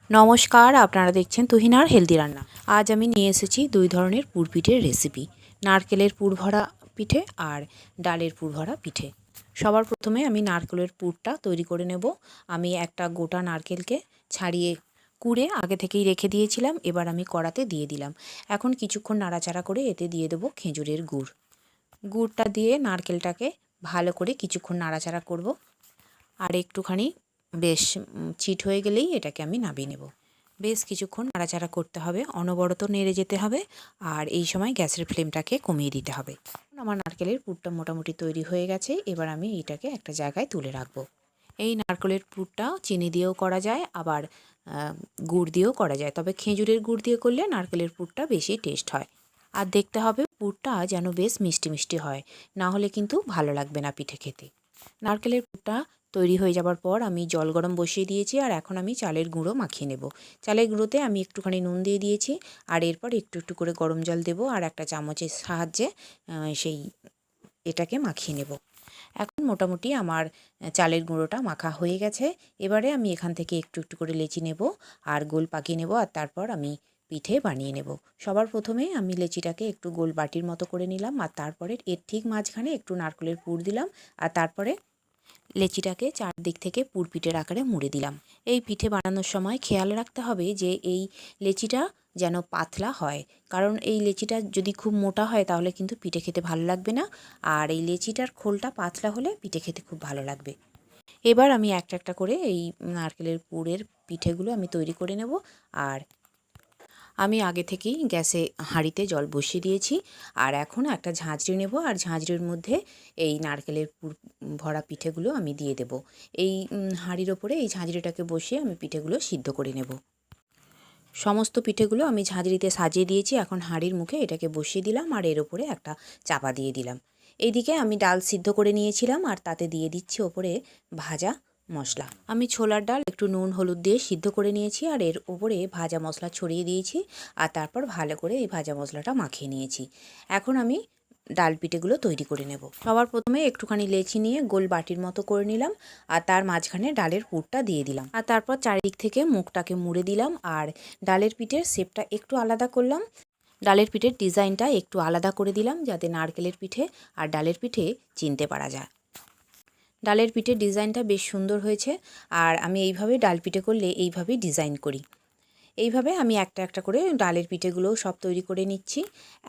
নমস্কার, আপনারা দেখছেন তুহিনার হেলদি রান্না। আজ আমি নিয়ে এসেছি দুই ধরনের পুর পিঠের রেসিপি, নারকেলের পুর ভরা পিঠে আর ডালের পুর ভরা পিঠে। সবার প্রথমে আমি নারকেলের পুরটা তৈরি করে নেব। আমি একটা গোটা নারকেলকে ছাড়িয়ে কুড়ে আগে থেকেই রেখে দিয়েছিলাম। এবার আমি কড়াতে দিয়ে দিলাম। এখন কিছুক্ষণ নাড়াচাড়া করে এতে দিয়ে দেবো খেজুরের গুড়। গুড়টা দিয়ে নারকেলটাকে ভালো করে কিছুক্ষণ নাড়াচাড়া করব। আর একটুখানি বেশ চিট হয়ে গেলেই এটাকে আমি নামিয়ে নেব। বেশ কিছুক্ষণ নাড়াচাড়া করতে হবে, অনবরত নেড়ে যেতে হবে, আর এই সময় গ্যাসের ফ্লেমটাকে কমিয়ে দিতে হবে। আমার নারকেলের পুরটা মোটামুটি তৈরি হয়ে গেছে। এবার আমি এইটাকে একটা জায়গায় তুলে রাখবো। এই নারকেলের পুরটা চিনি দিয়েও করা যায়, আবার গুড় দিয়েও করা যায়, তবে খেজুরের গুড় দিয়ে করলে নারকেলের পুরটা বেশি টেস্ট হয়। আর দেখতে হবে পুরটা যেন বেশ মিষ্টি মিষ্টি হয়, না হলে কিন্তু ভালো লাগবে না পিঠে খেতে। নারকেলের পুরটা তৈরি হয়ে যাবার পর আমি জল গরম বসিয়ে দিয়েছি, আর এখন আমি চালের গুঁড়ো মাখিয়ে নেব। চালের গুঁড়োতে আমি একটুখানি নুন দিয়ে দিয়েছি, আর এরপর একটু একটু করে গরম জল দেব, আর একটা চামচের সাহায্যে এটাকে মাখিয়ে নেব। এখন মোটামুটি আমার চালের গুঁড়োটা মাখা হয়ে গেছে। এবারে আমি এখান থেকে একটু একটু করে লেচি নেব, আর গোল পাকিয়ে নেব, আর তারপর আমি পিঠে বানিয়ে নেব। সবার প্রথমে আমি লেচিটাকে একটু গোল বাটির মতো করে নিলাম, আর তারপরে এর ঠিক মাঝখানে একটু নারকেলের পুর দিলাম, আর তারপরে লেচিটাকে চারদিক থেকে পুর পিঠের আকারে মুড়ে দিলাম। এই পিঠে বানানোর সময় খেয়াল রাখতে হবে যে এই লেচিটা যেন পাতলা হয়, কারণ এই লেচিটা যদি খুব মোটা হয় তাহলে কিন্তু পিঠে খেতে ভালো লাগবে না, আর এই লেচিটার খোলটা পাতলা হলে পিঠে খেতে খুব ভালো লাগবে। এবার আমি একটা একটা করে এই নারকেলের পুরের পিঠেগুলো আমি তৈরি করে নেব। আর আমি আগে থেকেই গ্যাসে হাঁড়িতে জল বসিয়ে দিয়েছি, আর এখন একটা ঝাঁঝরি নেব, আর ঝাঁঝরির মধ্যে এই নারকেলের পুর ভরা পিঠেগুলো আমি দিয়ে দেব। এই হাঁড়ির ওপরে এই ঝাঁঝরিটাকে বসিয়ে আমি পিঠেগুলো সিদ্ধ করে নেব। সমস্ত পিঠেগুলো আমি ঝাঁঝরিতে সাজিয়ে দিয়েছি। এখন হাঁড়ির মুখে এটাকে বসিয়ে দিলাম, আর এর ওপরে একটা চাপা দিয়ে দিলাম। এইদিকে আমি ডাল সিদ্ধ করে নিয়েছিলাম, আর তাতে দিয়ে দিচ্ছি ওপরে ভাজা মশলা। আমি ছোলার ডাল একটু নুন হলুদ দিয়ে সিদ্ধ করে নিয়েছি, আর এর ওপরে ভাজা মশলা ছড়িয়ে দিয়েছি, আর তারপর ভালো করে এই ভাজা মশলাটা মাখিয়ে নিয়েছি। এখন আমি ডাল পিঠেগুলো তৈরি করে নেব। সবার প্রথমে একটুখানি লেচি নিয়ে গোল বাটির মতো করে নিলাম, আর তার মাঝখানে ডালের পুরটা দিয়ে দিলাম, আর তারপর চারিদিক থেকে মুখটাকে মুড়ে দিলাম, আর ডালের পিঠের শেপটা একটু আলাদা করলাম। ডালের পিঠের ডিজাইনটা একটু আলাদা করে দিলাম, যাতে নারকেলের পিঠে আর ডালের পিঠে চিনতে পারা যায়। ডালের পিঠের ডিজাইনটা বেশ সুন্দর হয়েছে, আর আমি এইভাবে ডাল পিঠে করলে এইভাবেই ডিজাইন করি। এইভাবে আমি একটা একটা করে ডালের পিঠেগুলো সব তৈরি করে নিচ্ছি।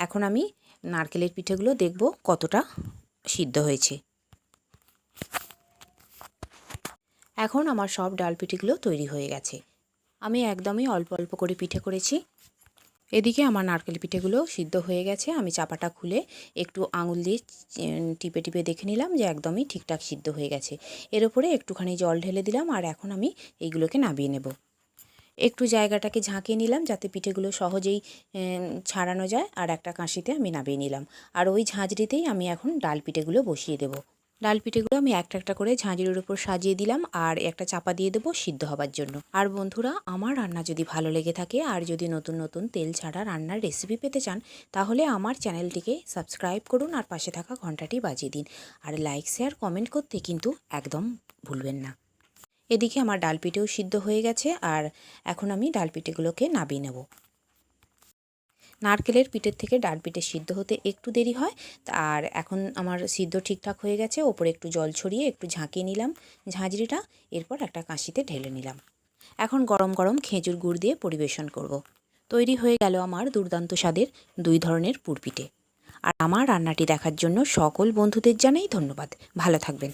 এখন আমি নারকেলের পিঠেগুলো দেখব কতটা সিদ্ধ হয়েছে। এখন আমার সব ডাল পিঠেগুলো তৈরি হয়ে গেছে। আমি একদমই অল্প অল্প করে পিঠে করেছি। এদিকে আমার নারকেল পিঠেগুলো সিদ্ধ হয়ে গেছে। আমি চাপাটা খুলে একটু আঙুল দিয়ে টিপে টিপে দেখে নিলাম যে একদমই ঠিকঠাক সিদ্ধ হয়ে গেছে। এর উপরে একটুখানি জল ঢেলে দিলাম, আর এখন আমি এইগুলোকে নামিয়ে নেব। একটু জায়গাটাকে ঝাঁকিয়ে নিলাম যাতে পিঠেগুলো সহজেই ছাড়ানো যায়, আর একটা কাঁশিতে আমি নামিয়ে নিলাম। আর ওই ঝাঁঝরিতেই আমি এখন ডাল পিঠেগুলো বসিয়ে দেবো। ডাল পিঠেগুলো আমি একটা একটা করে ঝাঁঝরির উপর সাজিয়ে দিলাম, আর একটা চাপা দিয়ে দেবো সিদ্ধ হবার জন্য। আর বন্ধুরা, আমার রান্না যদি ভালো লেগে থাকে, আর যদি নতুন নতুন তেল ছাড়া রান্নার রেসিপি পেতে চান, তাহলে আমার চ্যানেলটিকে সাবস্ক্রাইব করুন, আর পাশে থাকা ঘন্টাটি বাজিয়ে দিন, আর লাইক শেয়ার কমেন্ট করতে কিন্তু একদম ভুলবেন না। এদিকে আমার ডাল পিঠেও সিদ্ধ হয়ে গেছে, আর এখন আমি ডাল পিঠেগুলোকে নামিয়ে নেব। নারকেলের পিঠের থেকে ডাল পিঠে সিদ্ধ হতে একটু দেরি হয়, আর এখন আমার সিদ্ধ ঠিকঠাক হয়ে গেছে। ওপরে একটু জল ছড়িয়ে একটু ঝাঁকিয়ে নিলাম ঝাঁঝরিটা, এরপর একটা কাঁশিতে ঢেলে নিলাম। এখন গরম গরম খেজুর গুড় দিয়ে পরিবেশন করব। তৈরি হয়ে গেল আমার দুর্দান্ত স্বাদের দুই ধরনের পুর পিঠে। আর আমার রান্নাটি দেখার জন্য সকল বন্ধুদের জানাই ধন্যবাদ। ভালো থাকবেন।